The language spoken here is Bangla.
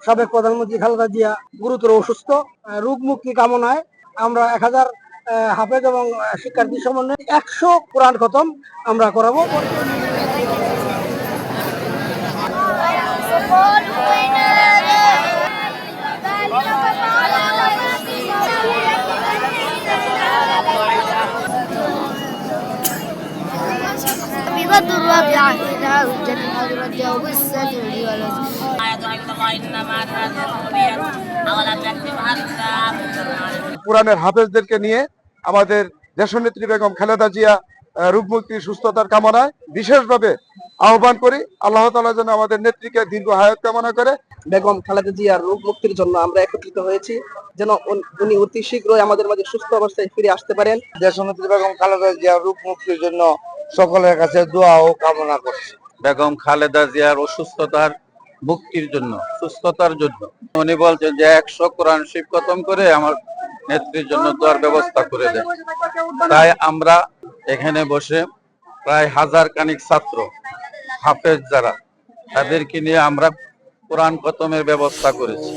সাবেক প্রধানমন্ত্রী খালেদা জিয়া গুরুতর অসুস্থ, রোগ মুক্তি কামনায় আমরা 1000 হাফেজ এবং শিক্ষার্থী সমন্বয়ে 100 কোরআন খতম আমরা করাবো। কোরআনের হাফেজদেরকে নিয়ে আমাদের দেশনেত্রী বেগম খালেদা জিয়া রোগ মুক্তি সুস্থতার কামনায় বিশেষভাবে আহ্বান করি। আল্লাহ তাআলা যেন আমাদের নেত্রীকে দীর্ঘ হায়াত কামনা করে। বেগম খালেদা জিয়ার রোগ মুক্তির জন্য আমরা একত্রিত হয়েছি, যেন উনি অতি শীঘ্রই আমাদের মাঝে সুস্থ অবস্থায় ফিরে আসতে পারেন। দেশনেত্রী বেগম খালেদা জিয়ার রোগ মুক্তির জন্য সকলের কাছে দোয়া ও কামনা করছি। বেগম খালেদা জিয়ার অসুস্থতার মুক্তির জন্য, সুস্থতার জন্য উনি বলছেন যে 100 কোরআন শরীফ খতম করে আমার নেত্রীর জন্য দোয়ার ব্যবস্থা করে দেন। তাই আমরা এখানে বসে প্রায় 1000 খানিক ছাত্র হাফেজ যারা, তাদেরকে নিয়ে আমরা কোরআন খতমের ব্যবস্থা করেছি।